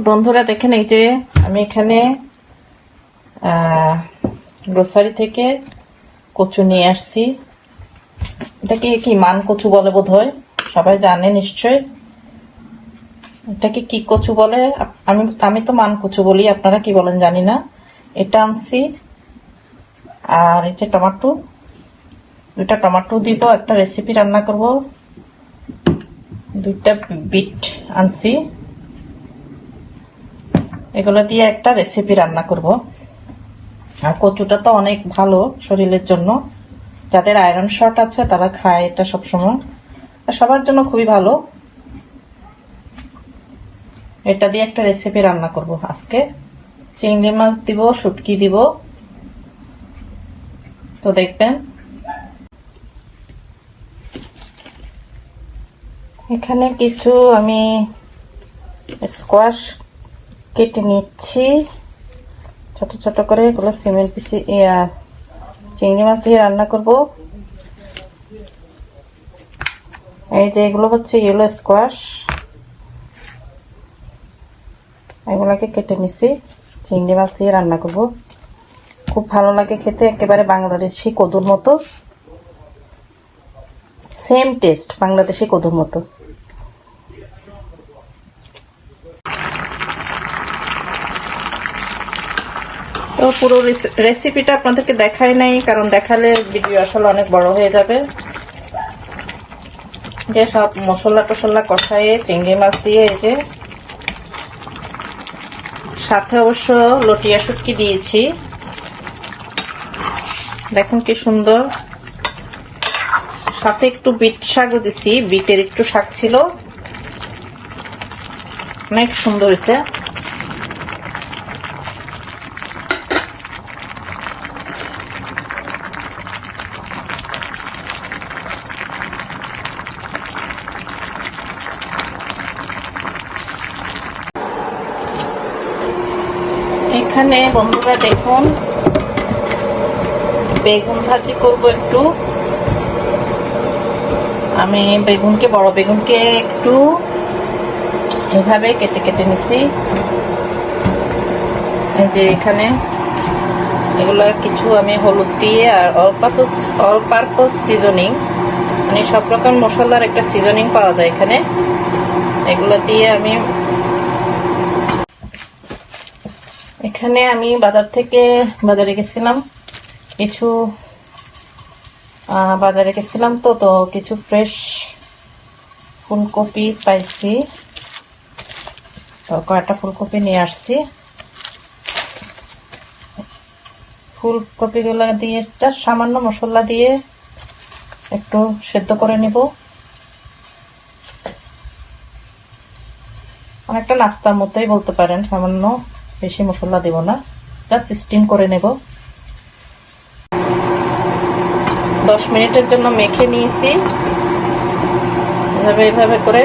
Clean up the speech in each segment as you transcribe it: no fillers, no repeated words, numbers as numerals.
বন্ধুরা দেখেন, এই যে আমি এখানে গ্রোসারি থেকে কচু নিয়ে আসছি। এটাকে কি মান কচু বলে বোধহয়, সবাই জানে নিশ্চয়। এটাকে কি কচু বলে? আমি তো মান কচু বলি, আপনারা কি বলেন জানি না। এটা আনছি। আর এই যে টমেটো, 2টা টমেটো দিব, একটা রেসিপি রান্না করব। 2টা বিট আনছি, এগুলো দিয়ে একটা রেসিপি রান্না করব। আর কচুটা তো অনেক ভালো শরীরের জন্য, যাদের আয়রন শর্ট আছে তারা খায় এটা সবসময়, আর সবার জন্য খুবই ভালো। এটা দিয়ে একটা রেসিপি রান্না করব আজকে। চিংড়ি মাছ দিব, শুটকি দিব, তো দেখবেন। এখানে কিছু আমি স্কোয়াশ কেটে নিচ্ছি ছোট ছোট করে। এগুলো সিমেন্ট পিসি চিংড়ি মাছ দিয়ে রান্না করব। এই যে এগুলো হচ্ছে ইয়েলো স্কোয়াশ, এগুলোকে কেটে নিছি, চিংড়ি মাছ দিয়ে রান্না করব। খুব ভালো লাগে খেতে, একেবারে বাংলাদেশি কদুর মতো, সেম টেস্ট বাংলাদেশি কদুর মতো। তো পুরো রেসিপিটা আপনাদেরকে দেখাই নাই, কারণ দেখালে ভিডিও আসলে অনেক বড় হয়ে যাবে। যে সব মশলা টশলা কষায়ে চিংড়ি মাছ দিয়ে, এই যে সাথে অবশ্য লটিয়া শুটকি দিয়েছি, দেখুন কি সুন্দর। সাথে একটু বিট শাকও দিছি, বিটের একটু শাক ছিল, অনেক সুন্দর হয়েছে। এখানে বন্ধুরা দেখুন, বেগুন ভাজি করব একটু। আমি বড় বেগুনকে একটু এভাবে কেটে কেটে নিছি। এই যে এখানে এগুলা কিছু আমি হলুদ দিয়ে আর অল পারপোজ সিজনিং, মানে সব রকম মশলার একটা সিজনিং পাওয়া যায় এখানে, এগুলো দিয়ে আমি বাজারে গেছিলাম তো কিছু ফ্রেশ ফুলকপি পাইছি, তো কয়েকটা ফুলকপি নিয়ে আসছি। ফুলকপিগুলো দিয়ে সামান্য মশলা দিয়ে একটু সেদ্ধ করে নিব। অনেকটা নাস্তার মতোই বলতে পারেন, সামান্য, বেশি মশলা দেব না, জাস্ট স্টিম করে নেব। 10 মিনিটের জন্য মেখে নিয়েছি এভাবে করে।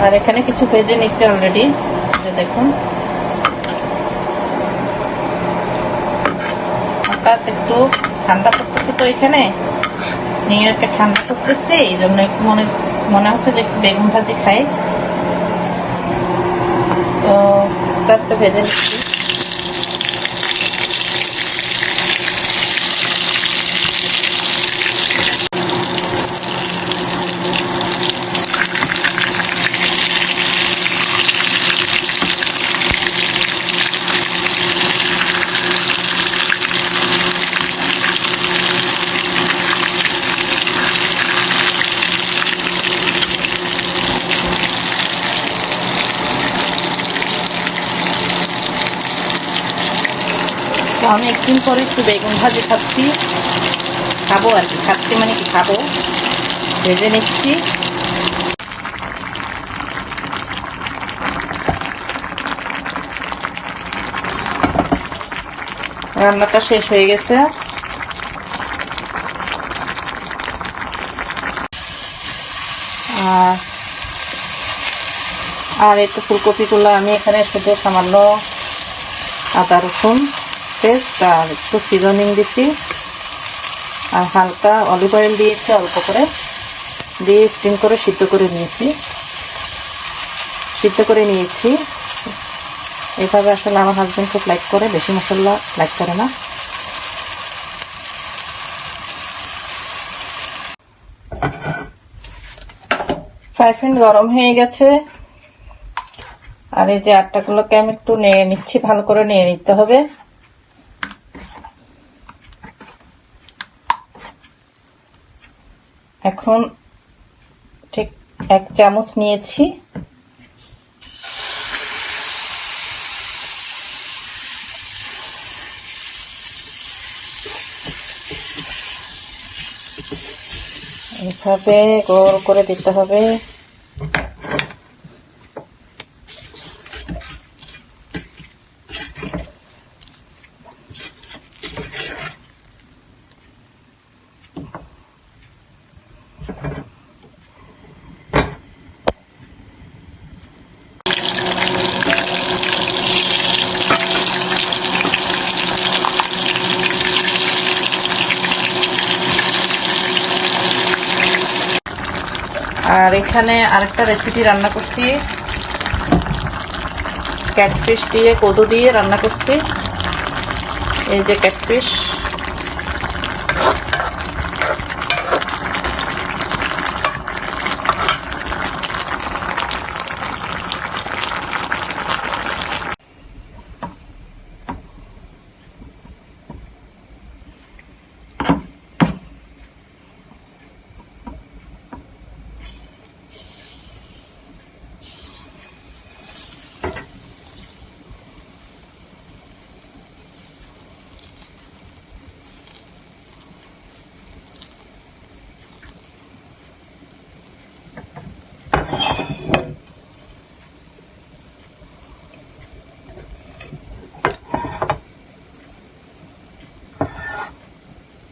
আর এখানে কিছু ভেজে নিয়েছি অলরেডি, দেখুন। হঠাৎ একটু ঠান্ডা পড়তেছে তো, এখানে নিউ ইয়র্কে ঠান্ডা পড়তেছে, এই জন্য একটু মনে হচ্ছে যে বেগুন ভাজি খাই, তো আস্তে আস্তে ভেজে নিচ্ছি। আমি একদিন পরে একটু বেগুন ভাজি খাবো আর কি, খাবো, ভেজে নিচ্ছি। রান্নাটা শেষ হয়ে গেছে। আর এই তো ফুলকপিগুলো আমি এখানে শুধু সামান্য আদা রসুন পেস্ট আর একটু সিজনিং দিচ্ছি, আর হালকা অলিভ অয়েল দিয়েছি অল্প করে, দিয়ে স্টিম করে সিদ্ধ করে নিয়েছি। এইভাবে আসলে আমার হাজবেন্ড খুব লাইক করে, বেশি মশলা লাইক করে না। ফ্রাই প্যান গরম হয়ে গেছে, আর এই যে আটাগুলোকে আমি একটু নেড়ে নিচ্ছি, ভালো করে নেড়ে নিতে হবে। এখন ঠিক 1 চামচ নিয়েছি। এইভাবে গোল করে দিতে হবে। আর এখানে আরেকটা রেসিপি রান্না করছি, ক্যাটফিশ দিয়ে কদু দিয়ে রান্না করছি। এই যে ক্যাটফিশ,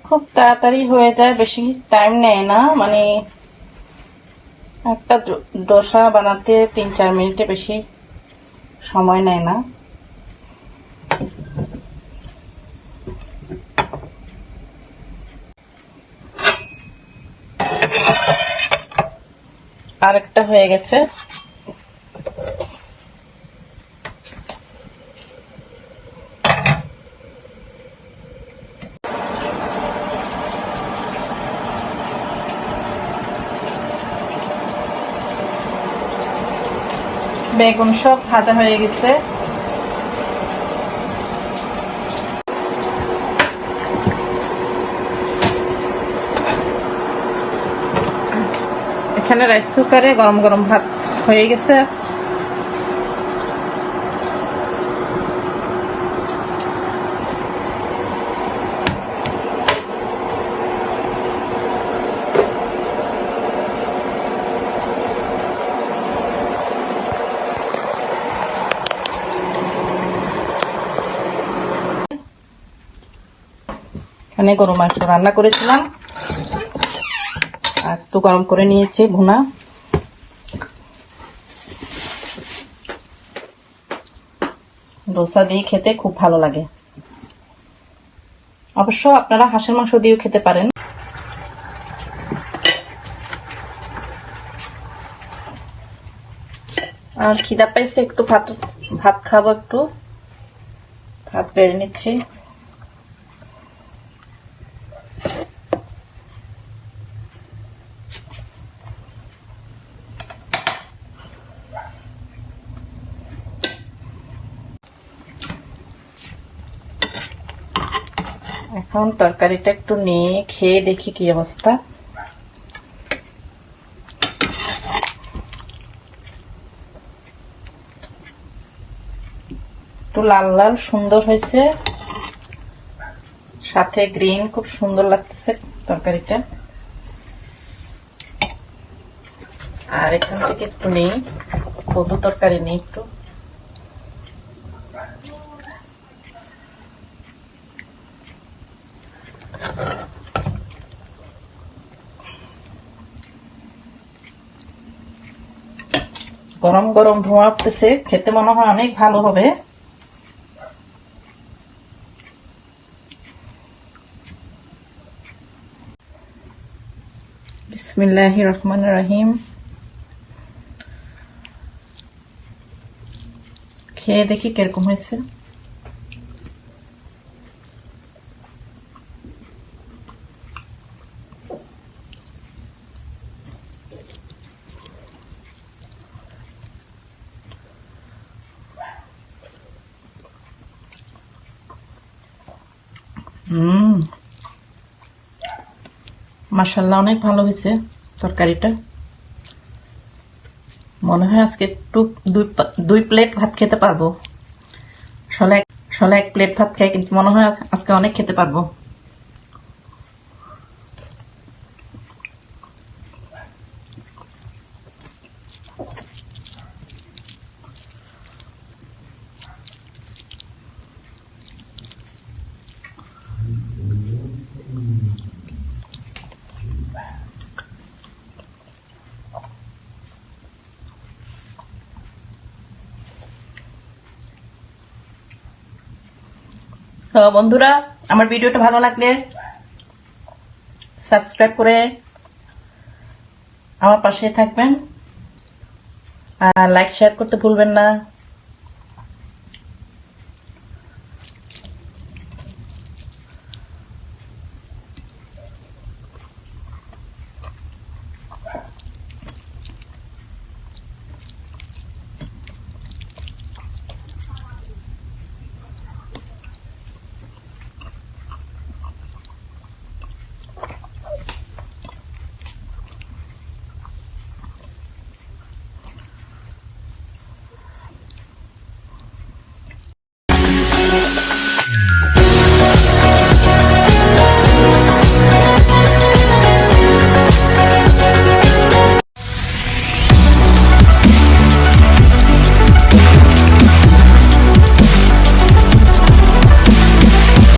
খুব তাড়াতাড়ি হয়ে যায়, বেশি টাইম নেয় না। মানে একটা ডোসা বানাতে 3-4 মিনিটে বেশি সময় নেয় না। আরেকটা হয়ে গেছে। বেগুন সব ভাজা হয়ে গেছে। এখানে রাইস কুকারে গরম গরম ভাত হয়ে গেছে। এখানে গরু মাংস রান্না করেছিলাম, আর একটু গরম করে নিয়েছি ভুনা। ডোসা দিয়ে খেতে খুব ভালো লাগে। অবশ্য আপনারা হাঁসের মাংস দিয়েও খেতে পারেন। আর খিদা পাইছে, একটু ভাত খাবো, একটু ভাত বেড়ে নিচ্ছি। এখন তরকারিটা একটু নিয়ে খেয়ে দেখি কি অবস্থা। একটু লাল লাল সুন্দর হয়েছে, সাথে গ্রিন, খুব সুন্দর লাগতেছে তরকারিটা। আর এখান থেকে একটু নেই, কদু তরকারি নেই একটু। গরম গরম ধোঁয়া উঠতেছে, খেতে মনে হয় অনেক ভালো হবে। বিসমিল্লাহির রহমানির রহিম। খেয়ে দেখি কিরকম হয়েছে। মাশাআল্লাহ অনেক ভালো হয়েছে তরকারিটা। মনে হয় আজকে একটু দুই প্লেট ভাত খেতে পারবো। সলে এক প্লেট ভাত খাই, কিন্তু মনে হয় আজকে অনেক খেতে পারবো। তো বন্ধুরা, আমার ভিডিওটা ভালো লাগলে সাবস্ক্রাইব করে আমার পাশে থাকবেন, আর লাইক শেয়ার করতে ভুলবেন না।